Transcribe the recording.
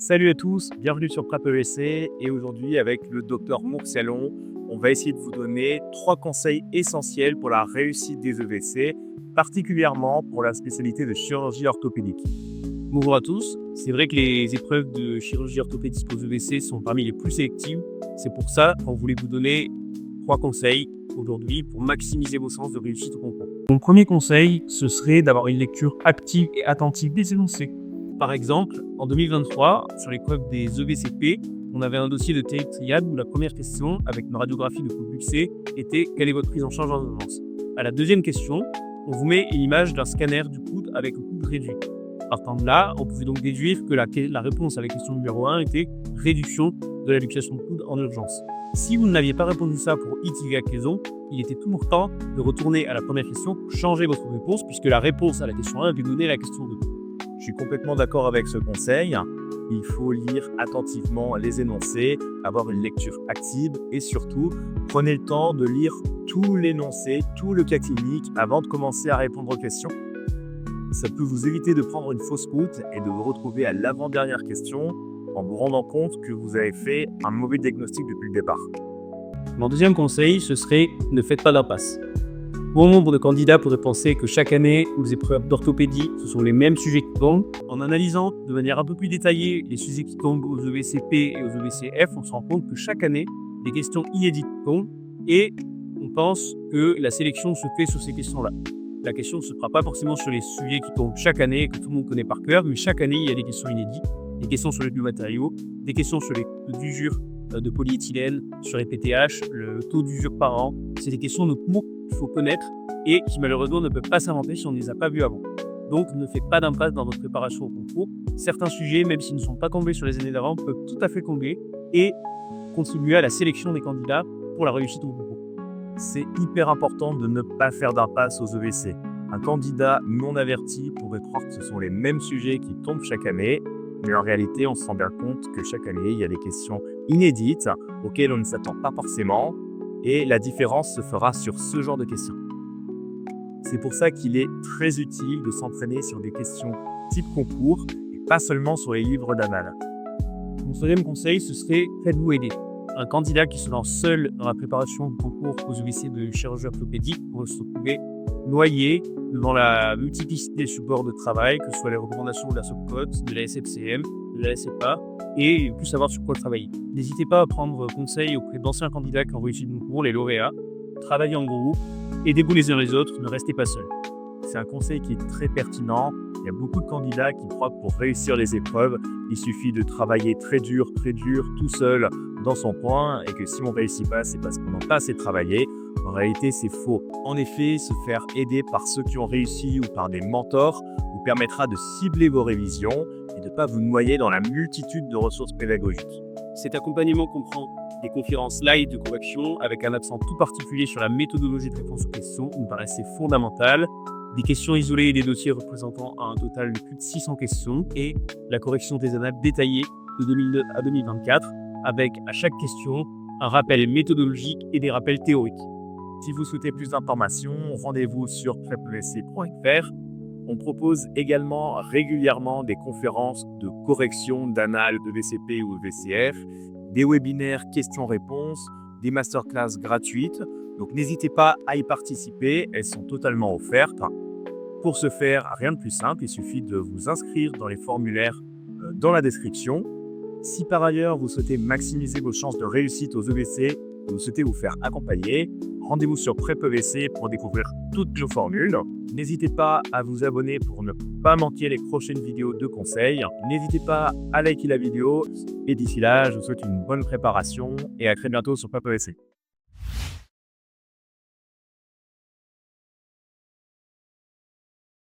Salut à tous, bienvenue sur Prep EVC et aujourd'hui avec le docteur Mourcialon, on va essayer de vous donner 3 conseils essentiels pour la réussite des EVC, particulièrement pour la spécialité de chirurgie orthopédique. Bonjour à tous, c'est vrai que les épreuves de chirurgie orthopédique aux EVC sont parmi les plus sélectives, c'est pour ça qu'on voulait vous donner 3 conseils aujourd'hui pour maximiser vos chances de réussite au concours. Mon premier conseil, ce serait d'avoir une lecture active et attentive des énoncés. Par exemple, en 2023, sur l'épreuve des EVCP, on avait un dossier de territoriade où la première question, avec une radiographie de coude luxé, était « Quelle est votre prise en charge en urgence ?» À la deuxième question, on vous met une image d'un scanner du coude avec le coude réduit. Partant de là, on pouvait donc déduire que la réponse à la question numéro 1 était « Réduction de la luxation de coude en urgence ». Si vous n'aviez pas répondu ça pour X, Y raison, il était toujours temps de retourner à la première question pour changer votre réponse, puisque la réponse à la question 1 avait donné la question 2. Je suis complètement d'accord avec ce conseil. Il faut lire attentivement les énoncés, avoir une lecture active et surtout, prenez le temps de lire tout l'énoncé, tout le cas clinique avant de commencer à répondre aux questions. Ça peut vous éviter de prendre une fausse route et de vous retrouver à l'avant-dernière question en vous rendant compte que vous avez fait un mauvais diagnostic depuis le départ. Mon deuxième conseil, ce serait ne faites pas d'impasse. Bon nombre de candidats pourraient penser que chaque année, aux épreuves d'orthopédie, ce sont les mêmes sujets qui tombent. En analysant de manière un peu plus détaillée les sujets qui tombent aux EVCP et aux EVCF, on se rend compte que chaque année, des questions inédites tombent et on pense que la sélection se fait sur ces questions-là. La question ne se fera pas forcément sur les sujets qui tombent chaque année et que tout le monde connaît par cœur, mais chaque année, il y a des questions inédites, des questions sur les biomatériaux, des questions sur les d'usure de polyéthylène, sur les PTH, le taux d'usure par an. C'est des questions de cours qu'il faut connaître et qui malheureusement ne peuvent pas s'inventer si on ne les a pas vues avant. Donc ne faites pas d'impasse dans votre préparation au concours. Certains sujets, même s'ils ne sont pas tombés sur les années d'avant, peuvent tout à fait tomber et contribuer à la sélection des candidats pour la réussite au concours. C'est hyper important de ne pas faire d'impasse aux EVC. Un candidat non averti pourrait croire que ce sont les mêmes sujets qui tombent chaque année, mais en réalité, on se rend bien compte que chaque année, il y a des questions inédites auxquelles on ne s'attend pas forcément, et la différence se fera sur ce genre de questions. C'est pour ça qu'il est très utile de s'entraîner sur des questions type concours, et pas seulement sur les livres d'annales. Mon deuxième conseil, ce serait faites-vous aider. Un candidat qui se lance seul dans la préparation du concours aux EVC de chirurgie orthopédique pourrait se retrouver noyé devant la multiplicité des supports de travail, que ce soit les recommandations de la SOPCOT, de la SFCM, de la SFA, et plus savoir sur quoi travailler. N'hésitez pas à prendre conseil auprès d'anciens candidats qui ont réussi le concours, les lauréats. Travaillez en groupe, aidez-vous les uns les autres, ne restez pas seuls. C'est un conseil qui est très pertinent. Il y a beaucoup de candidats qui croient que pour réussir les épreuves, il suffit de travailler très dur, tout seul dans son coin, et que si on ne réussit pas, c'est parce qu'on n'a pas assez travaillé. En réalité, c'est faux. En effet, se faire aider par ceux qui ont réussi ou par des mentors vous permettra de cibler vos révisions et de ne pas vous noyer dans la multitude de ressources pédagogiques. Cet accompagnement comprend des conférences live de correction avec un accent tout particulier sur la méthodologie de réponse aux questions qui me paraissait fondamentale, des questions isolées et des dossiers représentant un total de plus de 600 questions et la correction des annales détaillées de 2009 à 2024 avec à chaque question un rappel méthodologique et des rappels théoriques. Si vous souhaitez plus d'informations, rendez-vous sur prepevc.fr. On propose également régulièrement des conférences de correction d'annales de VCP ou VCF, des webinaires questions-réponses, des masterclass gratuites. Donc n'hésitez pas à y participer, elles sont totalement offertes. Pour ce faire, rien de plus simple, il suffit de vous inscrire dans les formulaires dans la description. Si par ailleurs vous souhaitez maximiser vos chances de réussite aux EVC et vous souhaitez vous faire accompagner, rendez-vous sur PrepEVC pour découvrir toutes nos formules. N'hésitez pas à vous abonner pour ne pas manquer les prochaines vidéos de conseils. N'hésitez pas à liker la vidéo. Et d'ici là, je vous souhaite une bonne préparation et à très bientôt sur PrepEVC.